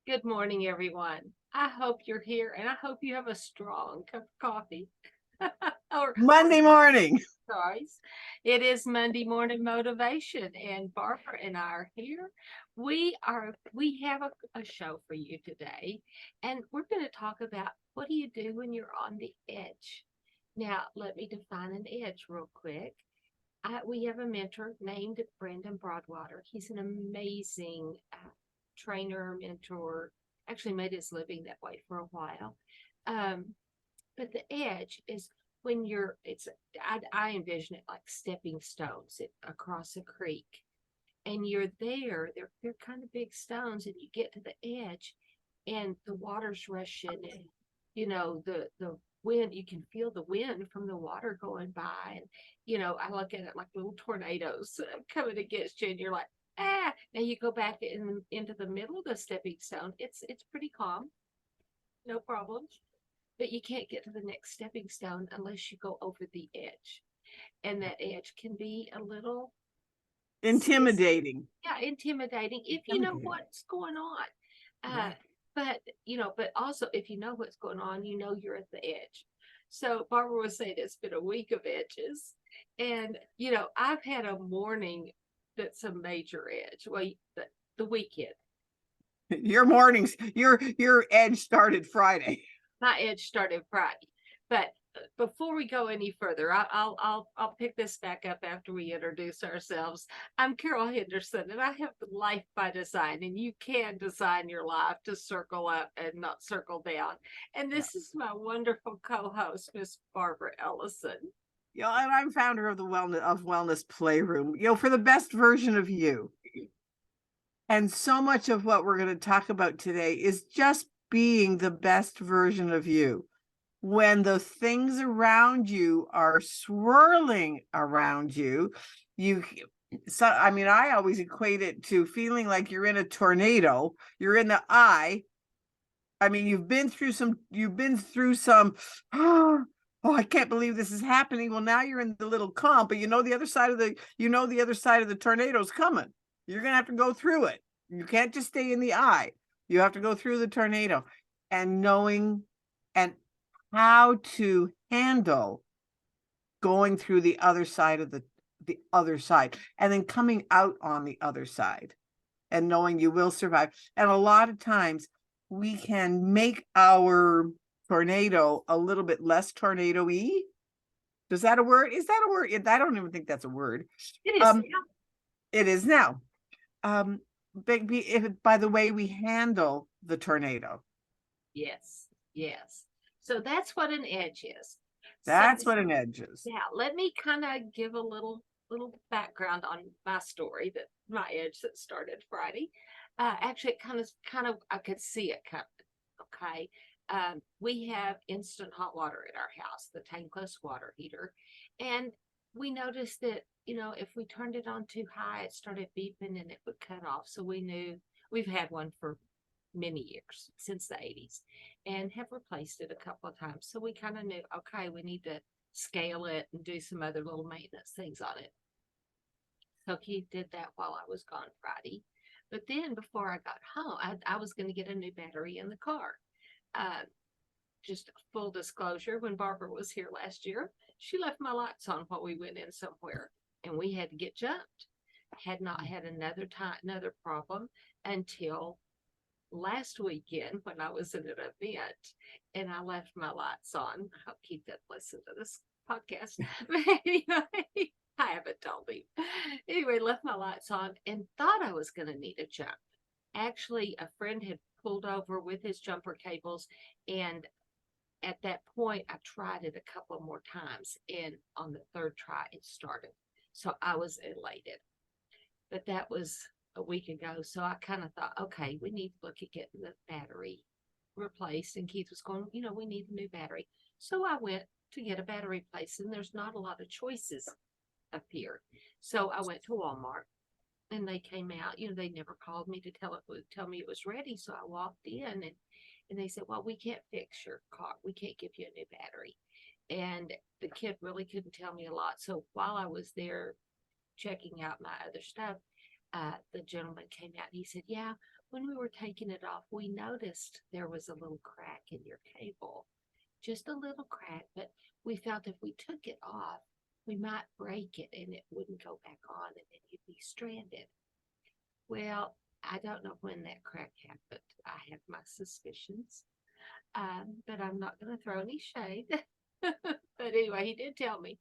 Good morning, everyone. I hope you're here and I hope you have a strong cup of coffee. Monday morning. Sorry. It is Monday morning motivation, and Barbara and I are here. We have a show for you today, and we're going to talk about what do you do when you're on the edge. Now, let me define an edge real quick. We have a mentor named Brandon Broadwater. He's an amazing trainer, mentor, actually made his living that way for a while. Um, but the edge is when I envision it like stepping stones across a creek. And you're there, they're kind of big stones, and you get to the edge and the water's rushing, and the wind, you can feel the wind from the water going by. And I look at it like little tornadoes coming against you, and you're like, now you go back into the middle of the stepping stone. It's pretty calm, no problems, but you can't get to the next stepping stone unless you go over the edge, and that edge can be a little Intimidating. intimidating if you know what's going on. But also if you know what's going on, you're at the edge. So Barbara was saying it's been a week of edges, and I've had a morning that's a major edge. Well, the weekend. Your mornings, your edge started Friday. My edge started Friday, but before we go any further, I'll pick this back up after we introduce ourselves. I'm Carol Henderson, and I have the Life by Design, and you can design your life to circle up and not circle down. And this is my wonderful co-host, Miss BarbaraEllison. And I'm founder of the Wellness Playroom. For the best version of you. And so much of what we're going to talk about today is just being the best version of you. When the things around you are swirling around you, I always equate it to feeling like you're in a tornado, you're in the eye. You've been through some, oh, I can't believe this is happening. Well, now you're in the little calm, but the other side of the tornado's coming. You're going to have to go through it. You can't just stay in the eye. You have to go through the tornado, and knowing and how to handle going through the other side of the other side, and then coming out on the other side, and knowing you will survive. And a lot of times we can make our tornado a little bit less tornado-y. Is that a word? I don't even think that's a word. It is. It is now. By the way we handle the tornado. Yes. So that's what an edge is. That's what an edge is. Now, let me kind of give a little background on my story, that my edge that started Friday. Actually, it kind of, I could see it coming. Okay. We have instant hot water in our house, the tankless water heater. And we noticed that, if we turned it on too high, it started beeping and it would cut off. So we knew we've had one for many years, since the 80s, and have replaced it a couple of times. So we kind of knew, okay, we need to scale it and do some other little maintenance things on it. So Keith did that while I was gone Friday. But then before I got home, I was going to get a new battery in the car. Just full disclosure, when Barbara was here last year, she left my lights on while we went in somewhere, and we had to get jumped. I had not had another problem until last weekend when I was at an event and I left my lights on. I hope Keith doesn't listen to this podcast. But anyway, I haven't told him. Anyway, left my lights on and thought I was going to need a jump. Actually, a friend had pulled over with his jumper cables, and at that point, I tried it a couple more times, and on the third try, it started. So I was elated. But that was a week ago. So I kind of thought, okay, we need to look at getting the battery replaced. And Keith was going, we need a new battery. So I went to get a battery replaced, and there's not a lot of choices up here. So I went to Walmart, and they came out. They never called me to tell me it was ready. So I walked in, and they said, well, we can't fix your car. We can't give you a new battery. And the kid really couldn't tell me a lot. So while I was there checking out my other stuff, the gentleman came out and he said, yeah, when we were taking it off, we noticed there was a little crack in your cable, just a little crack, but we felt if we took it off, we might break it and it wouldn't go back on and then you'd be stranded. Well, I don't know when that crack happened. I have my suspicions, but I'm not going to throw any shade. But anyway, he did tell me.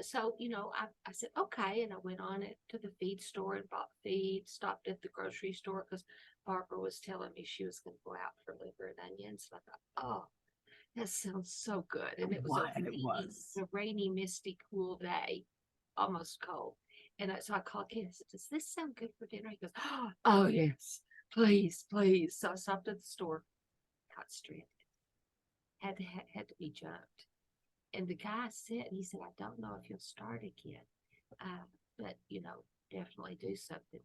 So, I said, okay. And I went on it to the feed store and bought feed, stopped at the grocery store because Barbara was telling me she was going to go out for liver and onions. And I thought, oh, that sounds so good. And it was a rainy, misty, cool day, almost cold. And so I called Ken and said, does this sound good for dinner? He goes, oh, yes, please, please. So I stopped at the store, got stranded, had to be jumped. And the guy said, he said, I don't know if you'll start again, but, definitely do something.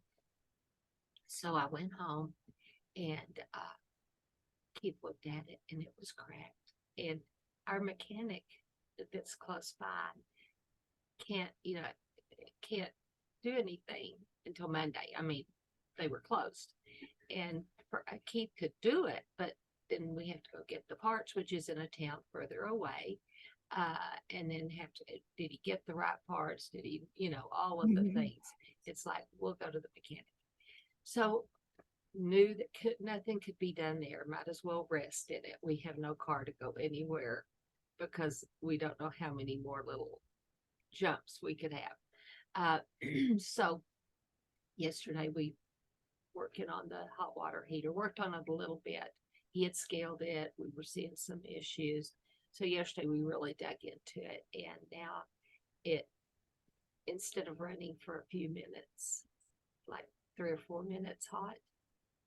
So I went home and Keith looked at it and it was cracked. And our mechanic that's close by can't do anything until Monday. I mean, they were closed. And Keith could do it, but then we have to go get the parts, which is in a town further away. And then did he get the right parts? Did he, all of the things? It's like, we'll go to the mechanic. So knew that nothing could be done there. Might as well rest in it. We have no car to go anywhere because we don't know how many more little jumps we could have. So yesterday we working on the hot water heater, worked on it a little bit. He had scaled it. We were seeing some issues. So yesterday we really dug into it, and now instead of running for a few minutes, like 3 or 4 minutes hot,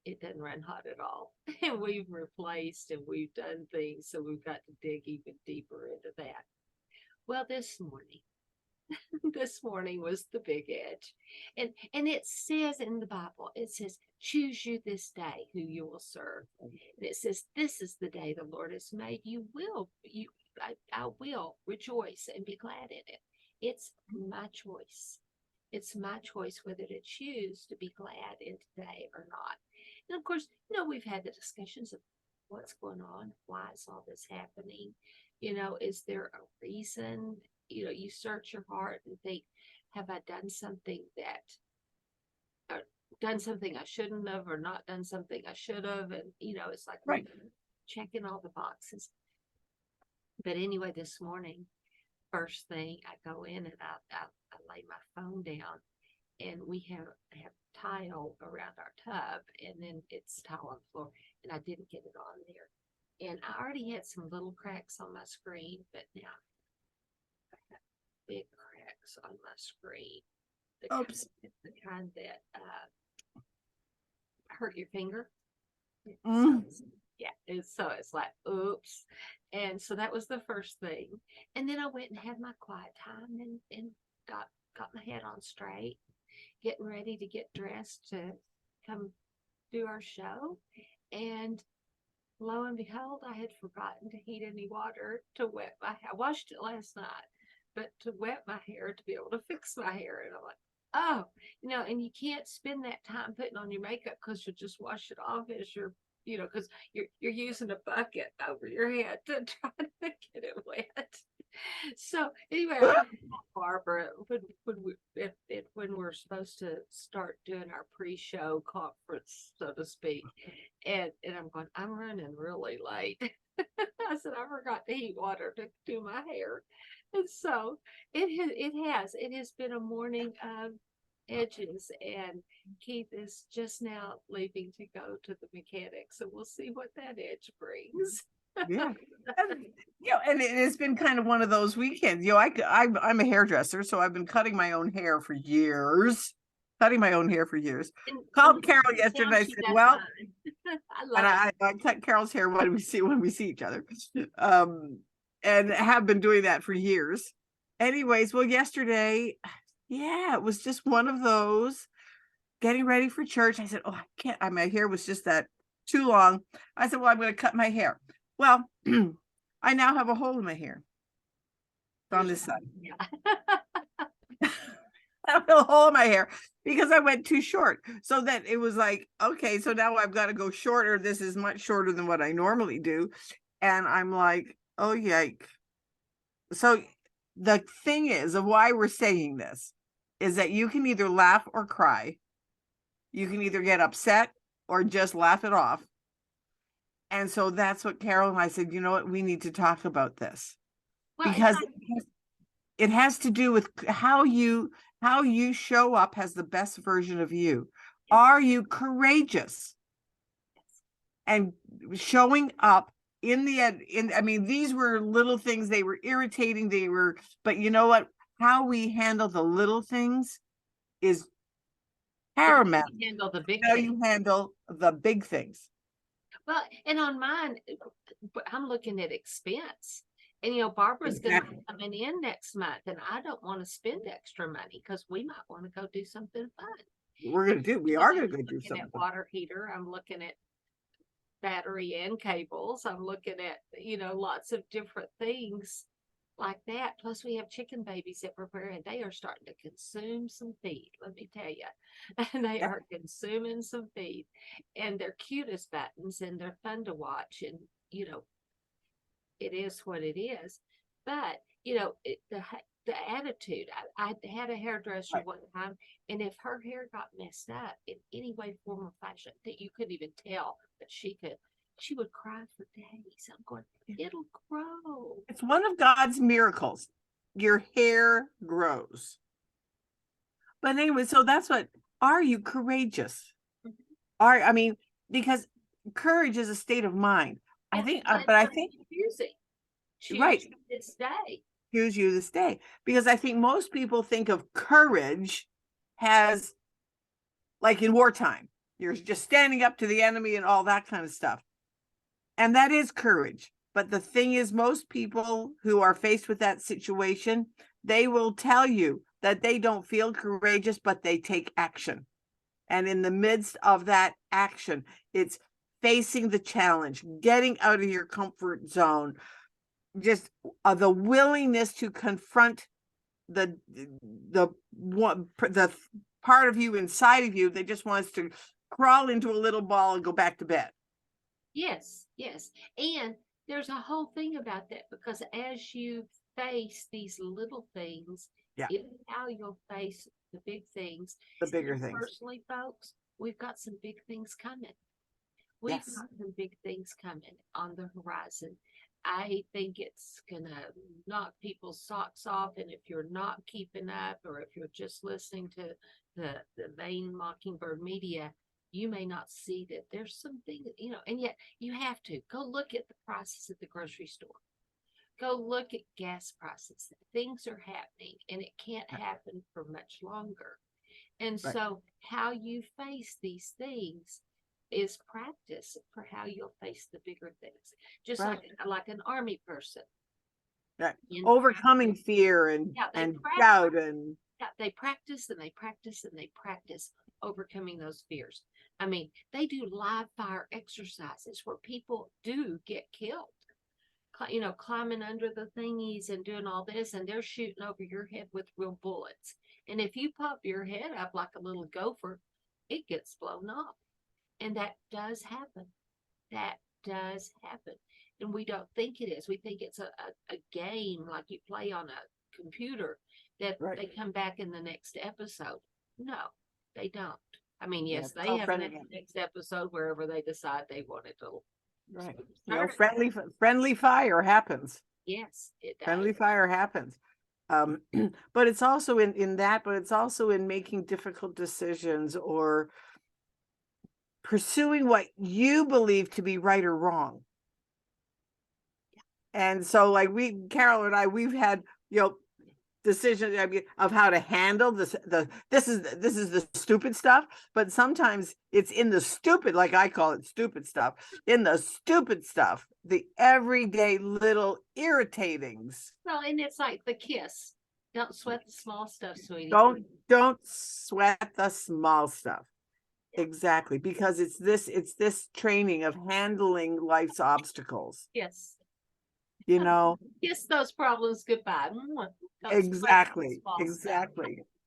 it doesn't run hot at all. And we've replaced and we've done things, so we've got to dig even deeper into that. Well, this morning was the big edge. And it says in the Bible, it says, choose you this day who you will serve. And it says, this is the day the Lord has made. I will rejoice and be glad in it. It's my choice. It's my choice whether to choose to be glad in today or not. And of course, we've had the discussions of what's going on, why is all this happening? Is there a reason? You search your heart and think, have I done something I shouldn't have, or not done something I should have? And, it's like, right, checking all the boxes. But anyway, this morning, first thing I go in and I lay my phone down, and we have tile around our tub, and then it's tile on the floor, and I didn't get it on there. And I already had some little cracks on my screen, but now big cracks on my screen. The kind that hurt your finger. So it's like, oops. And so that was the first thing. And then I went and had my quiet time and got my head on straight, getting ready to get dressed to come do our show. And lo and behold, I had forgotten to heat any water to wet my hair. I washed it last night, but to wet my hair to be able to fix my hair. And I'm like, oh, and you can't spend that time putting on your makeup because you'll just wash it off as you're, because you're using a bucket over your head to try to get it wet. So anyway, I talked to Barbara when we're supposed to start doing our pre-show conference, so to speak, and I'm running really late. I said I forgot to heat water to do my hair, and so it has been a morning of edges, and Keith is just now leaving to go to the mechanic, so we'll see what that edge brings. Yeah. And it has been kind of one of those weekends. I'm a hairdresser, so I've been cutting my own hair for years. Called Carol yesterday and I said, well, I cut Carol's hair when we see each other. And have been doing that for years. Anyways, well, yesterday, it was just one of those getting ready for church. I said, oh, I can't, my hair was just that too long. I said, well, I'm going to cut my hair. Well, I now have a hole in my hair on this side. Yeah. I feel a hole in my hair because I went too short. So that it was like, okay, so now I've got to go shorter. This is much shorter than what I normally do. And I'm like, oh, yike. So the thing is of why we're saying this is that you can either laugh or cry. You can either get upset or just laugh it off. And so that's what Carol and I said, you know what, we need to talk about this Well, because it has to do with how you show up as the best version of you. Are you courageous and showing up in the end? I mean, these were little things. They were irritating. But you know what? How we handle the little things is paramount. handle the big How thing. you handle the big things. Well, and on mine, I'm looking at expense. And Barbara's going to be coming in next month, and I don't want to spend extra money because we might want to go do something fun. We are going to go do something. At water heater. I'm looking at battery and cables. I'm looking at, lots of different things like that. Plus we have chicken babies that prepare, and they are starting to consume some feed, let me tell you. And they are consuming some feed, and they're cute as buttons, and they're fun to watch, and it is what it is. But the attitude, I had a hairdresser one time, and if her hair got messed up in any way, form, or fashion that you couldn't even tell that she would cry for days. I'm going, it'll grow. It's one of God's miracles. Your hair grows. But anyway, so that's what, are you courageous? Because courage is a state of mind. I think confusing. Right. This day. Choose you this day. Because I think most people think of courage as like in wartime. You're just standing up to the enemy and all that kind of stuff. And that is courage. But the thing is, most people who are faced with that situation, they will tell you that they don't feel courageous, but they take action. And in the midst of that action, it's facing the challenge, getting out of your comfort zone, just the willingness to confront the part of you inside of you that just wants to crawl into a little ball and go back to bed. Yes. And there's a whole thing about that, because as you face these little things, it's how you'll face the big things. The bigger things. Personally, folks, we've got some big things coming. We've got some big things coming on the horizon. I think it's gonna knock people's socks off, and if you're not keeping up, or if you're just listening to the vain mockingbird media, you may not see that there's something, and yet you have to go look at the prices at the grocery store. Go look at gas prices. Things are happening, and it can't happen for much longer. And so how you face these things is practice for how you'll face the bigger things. Just like an army person. Overcoming fear and doubt and they practice and they practice and they practice overcoming those fears. I mean, they do live fire exercises where people do get killed. Climbing under the thingies and doing all this, and they're shooting over your head with real bullets. And if you pop your head up like a little gopher, it gets blown off. And that does happen. And we don't think it is. We think it's a game like you play on a computer that they come back in the next episode. No, they don't. I mean, yes, they have a next episode wherever they decide they wanted to. Friendly fire happens. Yes, it does. Friendly fire happens. But it's also in that, but it's also in making difficult decisions or pursuing what you believe to be right or wrong. And so like Carol and I, we've had, decisions of how to handle this. This is the stupid stuff, but sometimes it's in the stupid, like I call it stupid stuff, in the stupid stuff, the everyday little irritatings. Well, and it's like the kiss. Don't sweat the small stuff, sweetie. Don't sweat the small stuff. Exactly, because it's this training of handling life's obstacles. Yes. Kiss those problems goodbye. Exactly.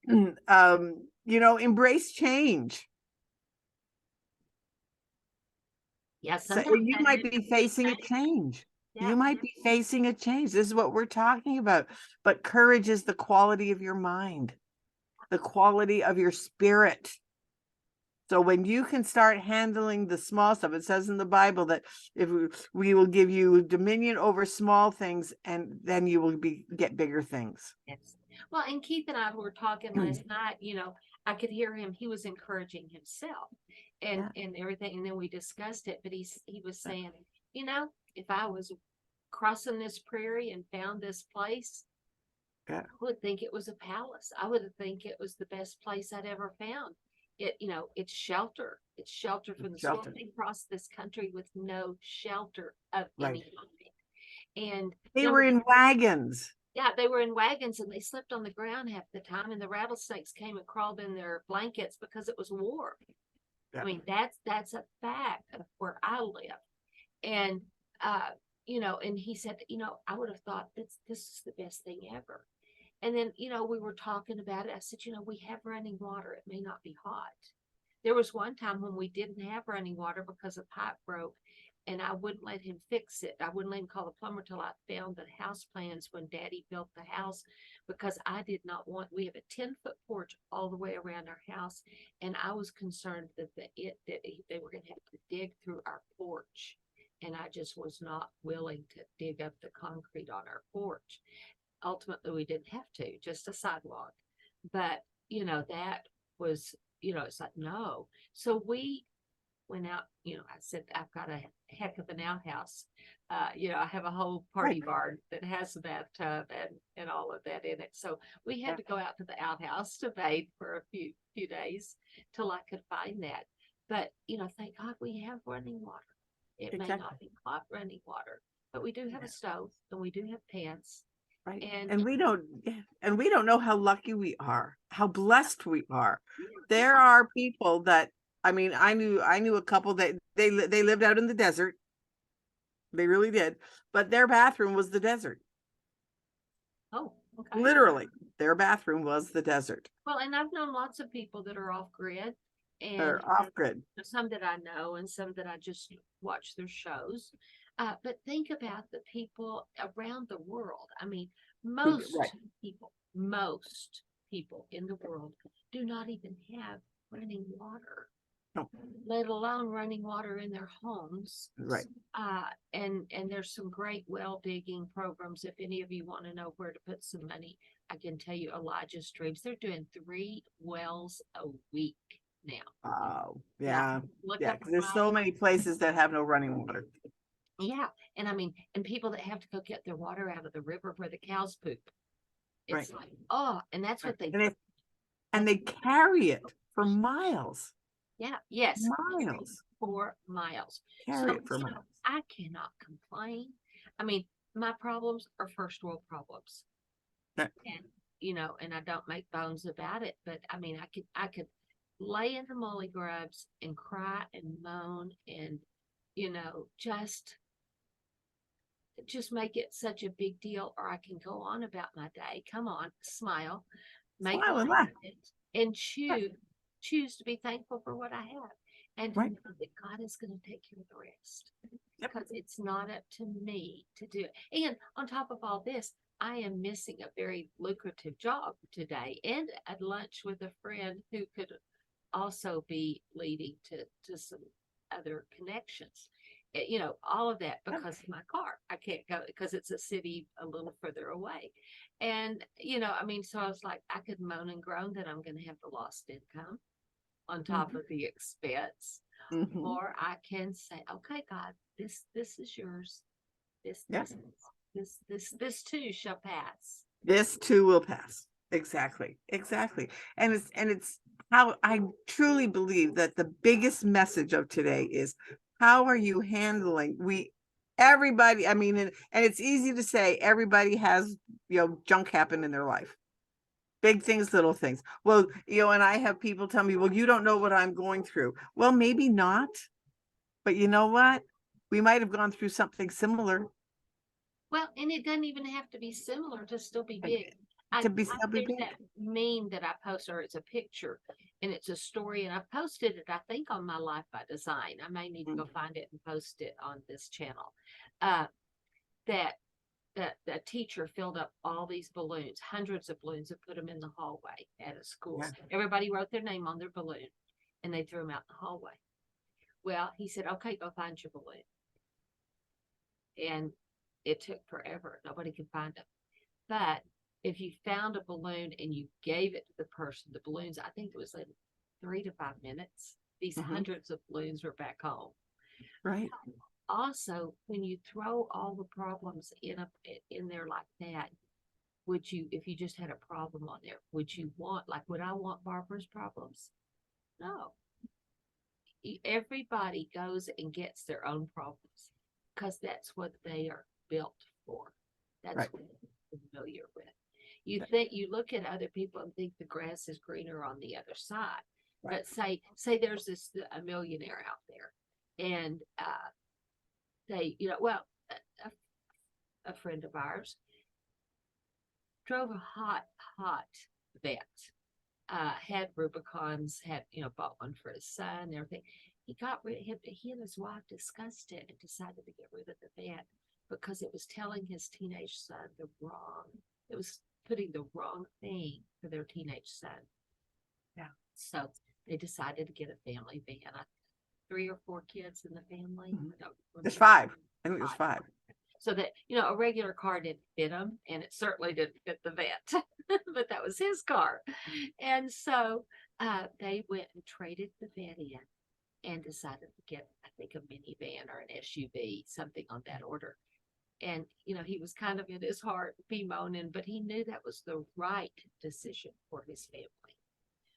Embrace change. Yeah, So sometimes you that might is be facing a change. yeah. You might be facing a change. This is what we're talking about. But courage is the quality of your mind, the quality of your spirit. So when you can start handling the small stuff, it says in the Bible that if we will give you dominion over small things, and then you will get bigger things. Yes. Well, and Keith and I were talking last night, I could hear him, he was encouraging himself and everything. And then we discussed it, but he was saying, if I was crossing this prairie and found this place, I would think it was a palace. I would think it was the best place I'd ever found. It's shelter. It's shelter from the storm. They crossed this country with no shelter of any kind. And they were in wagons. Yeah, they were in wagons and they slept on the ground half the time, and the rattlesnakes came and crawled in their blankets because it was warm. I mean, that's a fact of where I live. And and he said, I would have thought this is the best thing ever. And then, we were talking about it. I said, we have running water. It may not be hot. There was one time when we didn't have running water because a pipe broke, and I wouldn't let him fix it. I wouldn't let him call the plumber till I found the house plans when Daddy built the house, because I did not want, we have a 10-foot porch all the way around our house, and I was concerned that they were going to have to dig through our porch, and I just was not willing to dig up the concrete on our porch. Ultimately, we didn't have to, just a sidewalk. But, that was, it's like, no. So we went out, I said, I've got a heck of an outhouse. I have a whole party barn that has a bathtub and all of that in it. So we had to go out to the outhouse to bathe for a few days till I could find that. But, thank God we have running water. It may not be hot running water, but we do have a stove and we do have pans. Right. And we don't know how lucky we are, how blessed we are. There are people that, I knew a couple that they lived out in the desert. They really did, but their bathroom was the desert. Oh, okay. Literally, their bathroom was the desert. Well, and I've known lots of people that are off grid, and they're off grid. Some that I know, and some that I just watch their shows. But think about the people around the world. I mean, most people in the world do not even have running water, let alone running water in their homes. Right. And there's some great well digging programs. If any of you want to know where to put some money, I can tell you Elijah Streams. They're doing 3 wells a week now. Oh, yeah. Yeah, there's so many places that have no running water. Yeah. And and people that have to go get their water out of the river where the cows poop. It's like, and that's what they do. And they carry it for miles. Yeah. Yes. Miles. 4 miles. Carry it for miles. I cannot complain. My problems are first world problems. And, and I don't make bones about it, but I could lay in the molly grubs and cry and moan and, just make it such a big deal, or I can go on about my day. Come on, smile, make it, and choose to be thankful for what I have, and to know that God is going to take care of the rest, because it's not up to me to do it. And on top of all this, I am missing a very lucrative job today, and at lunch with a friend who could also be leading to some other connections. All of that because of my car. I can't go because it's a city a little further away. And, so I was like, I could moan and groan that I'm going to have the lost income on top of the expense. Or I can say, okay, God, this is yours. This too shall pass. This too will pass. Exactly. And it's how I truly believe that the biggest message of today is, how are you handling everybody? And it's easy to say everybody has, junk happen in their life. Big things, little things. Well, and I have people tell me, well, you don't know what I'm going through. Well, maybe not. But you know what? We might have gone through something similar. Well, and it doesn't even have to be similar to still be big. I, to be I so there's big. that meme that I post, or it's a picture and it's a story, and I posted it, I think, on my Life by Design. I may need to go find it and post it on this channel. Uh, that the teacher filled up all these balloons, hundreds of balloons, and put them in the hallway at a school. Yeah. Everybody wrote their name on their balloon and they threw them out in the hallway. Well, he said, okay, go find your balloon. And it took forever. Nobody could find them. But if you found a balloon and you gave it to the person, the balloons, I think it was like 3 to 5 minutes, these hundreds of balloons were back home. Right. Also, when you throw all the problems in there like that, would you, if you just had a problem on there, would you want, like, would I want Barbara's problems? No. Everybody goes and gets their own problems because that's what they are built for. That's right. what they're familiar with. You think, you look at other people and think the grass is greener on the other side. Right. But say there's a millionaire out there, and they, well, a friend of ours drove a hot vet, had Rubicons, had, bought one for his son and everything. He and his wife discussed it and decided to get rid of the vet because it was telling his teenage son it was putting the wrong thing for their teenage son. Yeah. So they decided to get a family van. 3 or 4 kids in the family. There's 5. I think there's 5. So that, a regular car didn't fit him, and it certainly didn't fit the vet, but that was his car. And so they went and traded the vet in and decided to get, I think, a minivan or an SUV, something on that order. And, he was kind of in his heart bemoaning, but he knew that was the right decision for his family.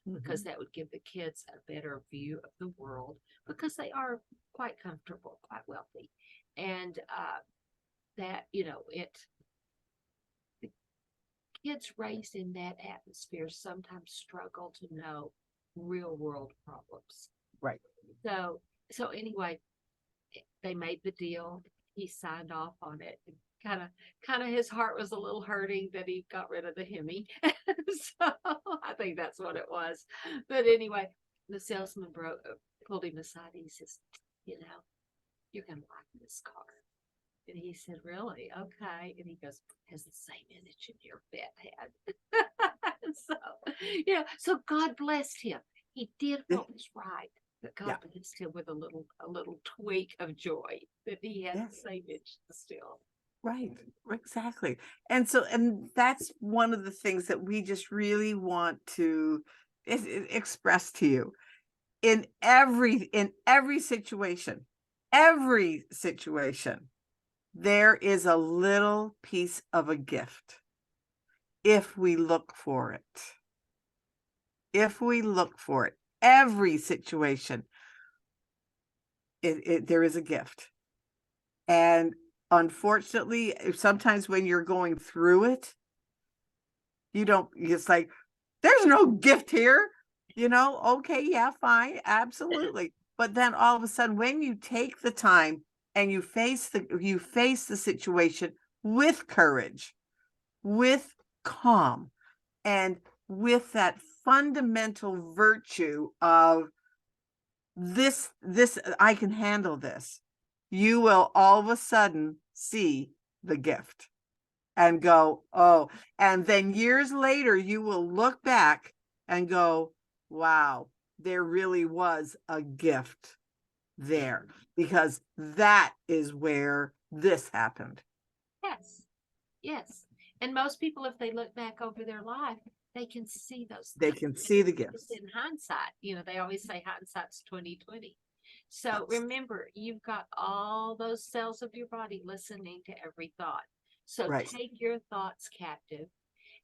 Because that would give the kids a better view of the world, because they are quite comfortable, quite wealthy. And that, the kids raised in that atmosphere sometimes struggle to know real world problems. Right. So anyway, they made the deal. He signed off on it. Kind of his heart was a little hurting that he got rid of the Hemi. So I think that's what it was. But anyway, the salesman pulled him aside. He says, you're going to like this car. And he said, really? Okay. And he goes, has the same engine your vet had. So God blessed him. He did what was right. But God blessed him with a little tweak of joy that he had the same engine still. Right, exactly. And that's one of the things that we just really want to express to you. In every situation, there is a little piece of a gift if we look for it. Every situation, there is a gift. And unfortunately, sometimes when you're going through it, it's like, there's no gift here, okay, yeah, fine, absolutely. But then all of a sudden, when you take the time and you face the situation with courage, with calm, and with that fundamental virtue of this, I can handle this, you will all of a sudden see the gift and go, oh, and then years later, you will look back and go, wow, there really was a gift there, because that is where this happened. Yes. And most people, if they look back over their life, they can see those. They can see the gifts. In hindsight, they always say hindsight's 20/20. So remember, you've got all those cells of your body listening to every thought. So take your thoughts captive,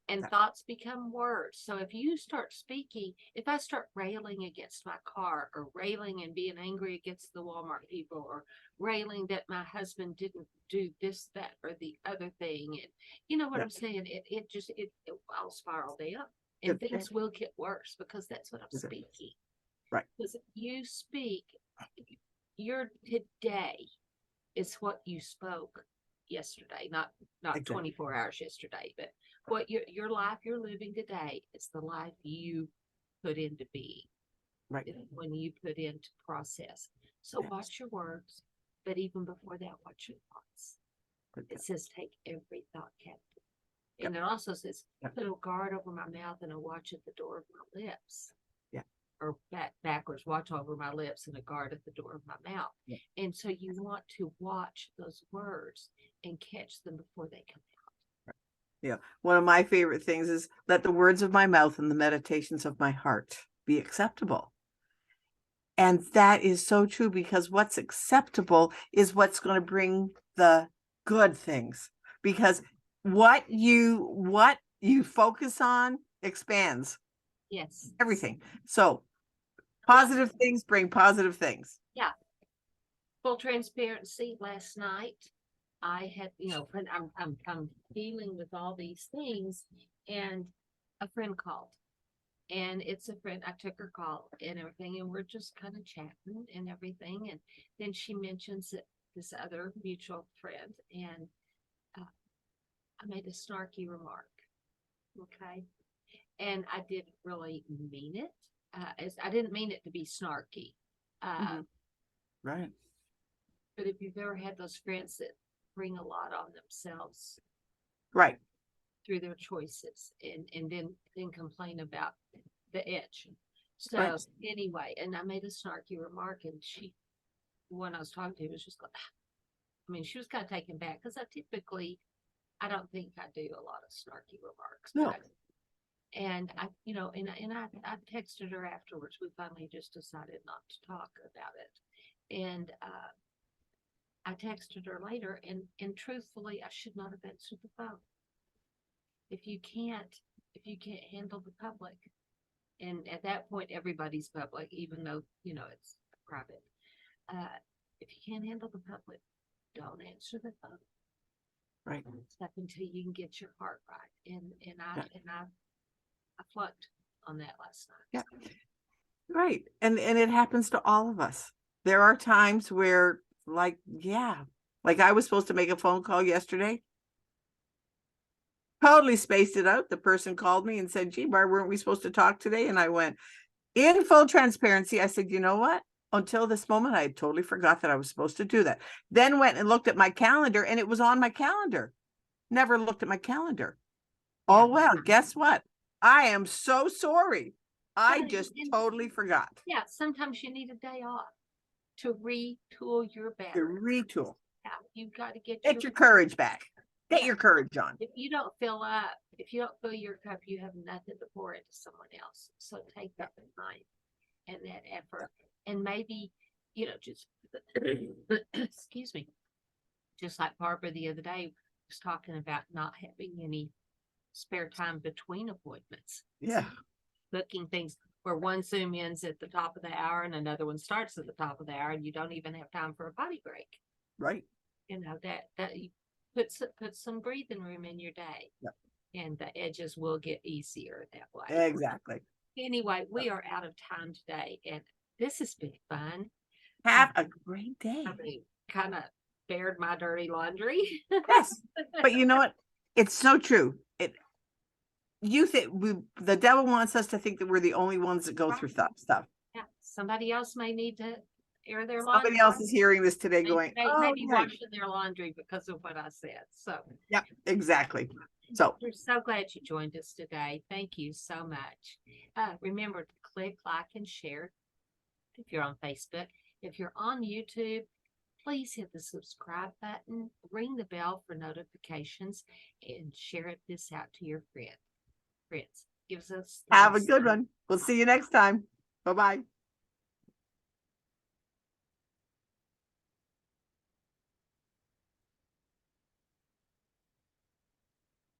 and thoughts become words. So if you start speaking, if I start railing against my car, or railing and being angry against the Walmart people, or railing that my husband didn't do this, that, or the other thing, and you know what I'm saying, I'll spiral down, and things will get worse, because that's what I'm speaking. Right. Because you speak, your today is what you spoke yesterday, not Exactly. 24 hours yesterday, but what your life you're living today is the life you put into being. Right. When you put into process. So Yeah. watch your words, but even before that, watch your thoughts. It says take every thought captive. And it also says put a guard over my mouth and a watch at the door of my lips. Yeah. Or backwards, watch over my lips and a guard at the door of my mouth. Yeah. And so you want to watch those words and catch them before they come out. Yeah. One of my favorite things is let the words of my mouth and the meditations of my heart be acceptable. And that is so true, because what's acceptable is what's going to bring the good things, because what you focus on expands Yes. everything. So positive things bring positive things. Yeah. Full transparency, last night I had, I'm dealing with all these things, and a friend called, and it's a friend. I took her call and everything, and we're just kind of chatting and everything, and then she mentions that this other mutual friend, and I made a snarky remark. Okay, and I didn't really mean it. I didn't mean it to be snarky. Right. But if you've ever had those friends that bring a lot on themselves, right, through their choices, and then complain about the edge. So right. anyway, and I made a snarky remark, and when I was talking to her, was just like, I mean, she was kind of taken back, because I don't think I do a lot of snarky remarks. No. And I texted her afterwards. We finally just decided not to talk about it. And I texted her later, and truthfully, I should not have answered the phone. If you can't handle the public, and at that point everybody's public, even though it's private. If you can't handle the public, don't answer the phone. Right. Step until you can get your heart right. And I flunked on that last night. Yeah. Right. And it happens to all of us. There are times where, like I was supposed to make a phone call yesterday. Totally spaced it out. The person called me and said, "Gee, Barb, weren't we supposed to talk today?" And I went, in full transparency, I said, "You know what? Until this moment, I had totally forgot that I was supposed to do that." Then went and looked at my calendar, and it was on my calendar. Never looked at my calendar. Oh, well, guess what? I am so sorry. I just totally forgot. Yeah, sometimes you need a day off to retool your To battery. retool. Yeah, you've got to get your courage back. Get your courage on. If you don't fill your cup, you have nothing to pour into someone else. So take that in mind and that effort. And maybe, just excuse me, just like Barbara the other day was talking about not having any spare time between appointments. Yeah. Booking things where one Zoom ends at the top of the hour and another one starts at the top of the hour, and you don't even have time for a potty break. Right. That you put some breathing room in your day. Yep. And the edges will get easier that way. Exactly. Anyway, we are out of time today, and this has been fun. Have a great day. I mean, kind of bared my dirty laundry. Yes. But you know what? It's so true. The devil wants us to think that we're the only ones that go through stuff. Yeah. Somebody else may need to air their laundry. Somebody else is hearing this today going, maybe washing their laundry because of what I said. So yep, exactly. So we're so glad you joined us today. Thank you so much. Remember to click, like, and share if you're on Facebook. If you're on YouTube, please hit the subscribe button, ring the bell for notifications, and share this out to your friends. Gives us. Have a good one. We'll see you next time. Bye-bye.